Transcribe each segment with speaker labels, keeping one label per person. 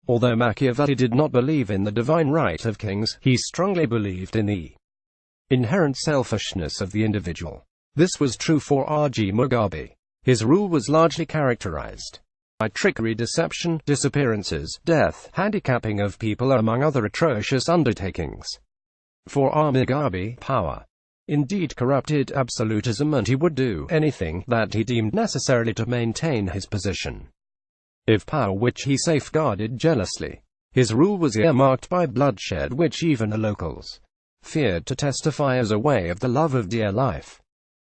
Speaker 1: Although Machiavelli did not believe in the divine right of kings, he strongly believed in the inherent selfishness of the individual. This was true for R.G. Mugabe. His rule was largely characterized by trickery, deception, disappearances, death, handicapping of people, among other atrocious undertakings. For R. Mugabe, power indeed corrupted absolutism, and he would do anything that he deemed necessary to maintain his position. If power which he safeguarded jealously, his rule was earmarked by bloodshed which even the locals feared to testify as a way of the love of dear life.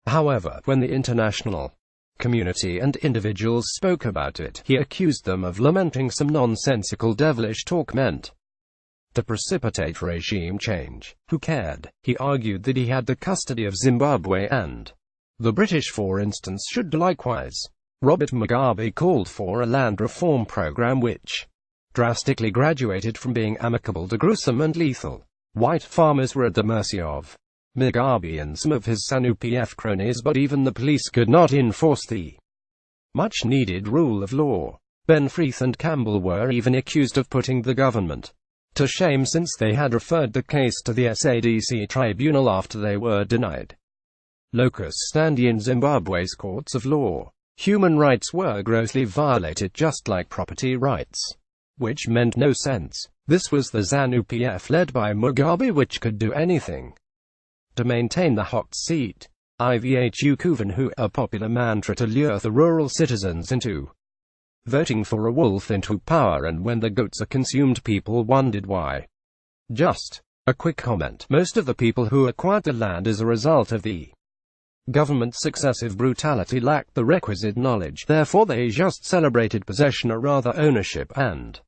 Speaker 1: However, when the international community and individuals spoke about it, he accused them of lamenting some nonsensical devilish talk meant to precipitate regime change. Who cared? He argued that he had the custody of Zimbabwe, and the British, for instance, should do likewise. Robert Mugabe called for a land reform program which drastically graduated from being amicable to gruesome and lethal. White farmers were at the mercy of Mugabe and some of his ZANU-PF cronies, but even the police could not enforce the much-needed rule of law. Ben Freeth and Campbell were even accused of putting the government to shame, since they had referred the case to the SADC tribunal after they were denied locus standi in Zimbabwe's courts of law. Human rights were grossly violated, just like property rights, which meant no sense. This was the ZANU-PF led by Mugabe which could do anything to maintain the hot seat. Ivhu Kuvenhu, a popular mantra to lure the rural citizens into voting for a wolf into power, and when the goats are consumed, people wondered why. Just a quick comment: most of the people who acquired the land as a result of the government's excessive brutality lacked the requisite knowledge, therefore they just celebrated possession, or rather ownership, and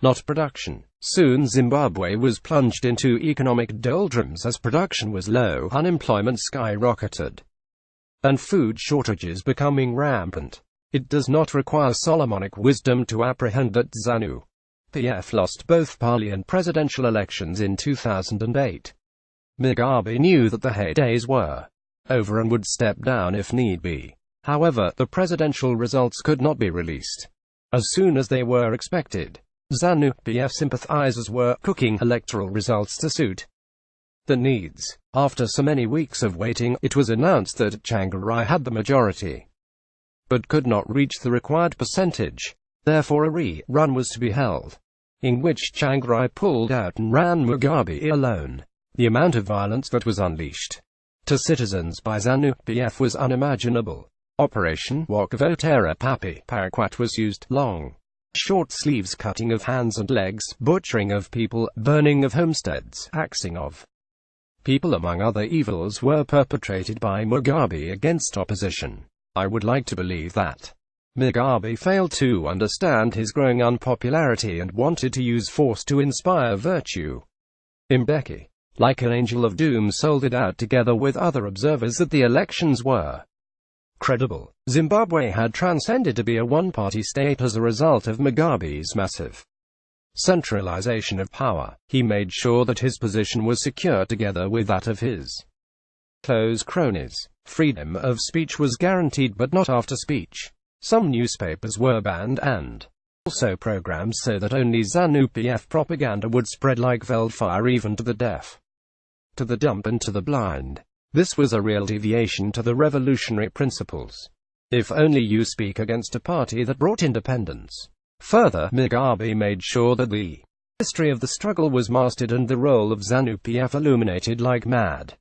Speaker 1: not production. Soon Zimbabwe was plunged into economic doldrums as production was low, unemployment skyrocketed, and food shortages becoming rampant. It does not require Solomonic wisdom to apprehend that ZANU-PF lost both parliamentary and presidential elections in 2008. Mugabe knew that the heydays were over and would step down if need be. However, the presidential results could not be released as soon as they were expected. ZANU-PF sympathizers were cooking electoral results to suit the needs. After so many weeks of waiting, it was announced that Tsvangirai had the majority, but could not reach the required percentage. Therefore a re-run was to be held, in which Tsvangirai pulled out and ran Mugabe alone. The amount of violence that was unleashed to citizens by ZANU-PF was unimaginable. Operation Wakavotera Papi Paraquat was used. Long, short sleeves, cutting of hands and legs, butchering of people, burning of homesteads, axing of people, among other evils, were perpetrated by Mugabe against opposition. I would like to believe that Mugabe failed to understand his growing unpopularity and wanted to use force to inspire virtue. Mbeki, like an angel of doom, sold it out together with other observers that the elections were credible. Zimbabwe had transcended to be a one-party state as a result of Mugabe's massive centralization of power. He made sure that his position was secure together with that of his close cronies. Freedom of speech was guaranteed, but not after speech. Some newspapers were banned, and also programs, so that only ZANU-PF propaganda would spread like wildfire, even to the deaf, to the dumb, and to the blind. This was a real deviation to the revolutionary principles. If only you speak against a party that brought independence. Further, Mugabe made sure that the history of the struggle was mastered and the role of ZANU-PF illuminated like mad.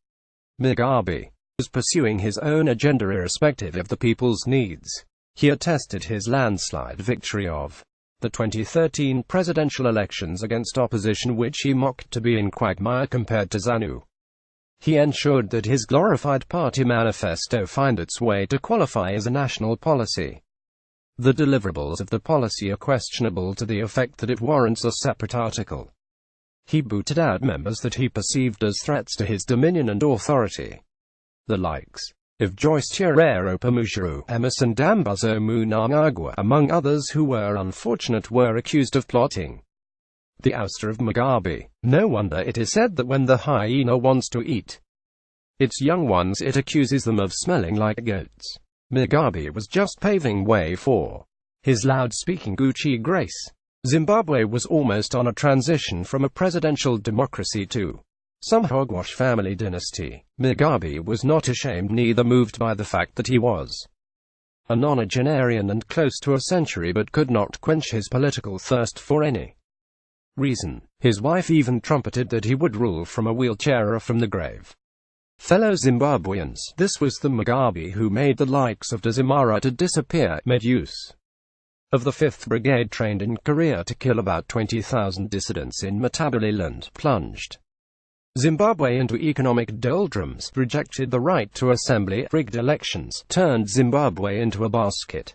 Speaker 1: Mugabe was pursuing his own agenda irrespective of the people's needs. He attested his landslide victory of the 2013 presidential elections against opposition, which he mocked to be in quagmire compared to ZANU. He ensured that his glorified party manifesto find its way to qualify as a national policy. The deliverables of the policy are questionable to the effect that it warrants a separate article. He booted out members that he perceived as threats to his dominion and authority. The likes of Joyce Chirero Pamushuru, Emerson Dambazo Mnangagwa, among others who were unfortunate, were accused of plotting the ouster of Mugabe. No wonder it is said that when the hyena wants to eat its young ones, it accuses them of smelling like goats. Mugabe was just paving way for his loud-speaking Gucci grace. Zimbabwe was almost on a transition from a presidential democracy to some hogwash family dynasty. Mugabe was not ashamed, neither moved by the fact that he was a nonagenarian and close to a century, but could not quench his political thirst for any reason. His wife even trumpeted that he would rule from a wheelchair or from the grave. Fellow Zimbabweans, this was the Mugabe who made the likes of Dzimara to disappear, made use of the 5th Brigade trained in Korea to kill about 20,000 dissidents in Matabeleland, plunged Zimbabwe into economic doldrums, rejected the right to assembly, rigged elections, turned Zimbabwe into a basket,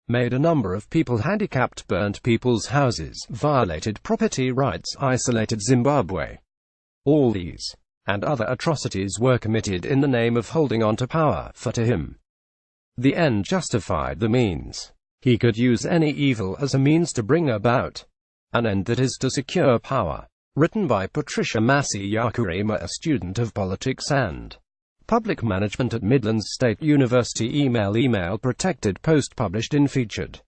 Speaker 1: made a number of people handicapped, burnt people's houses, violated property rights, isolated Zimbabwe. All these and other atrocities were committed in the name of holding on to power, for to him, the end justified the means. He could use any evil as a means to bring about an end, that is, to secure power. Written by Patricia Massey Yakurima, a student of politics and public management at Midlands State University. Email protected, post published in featured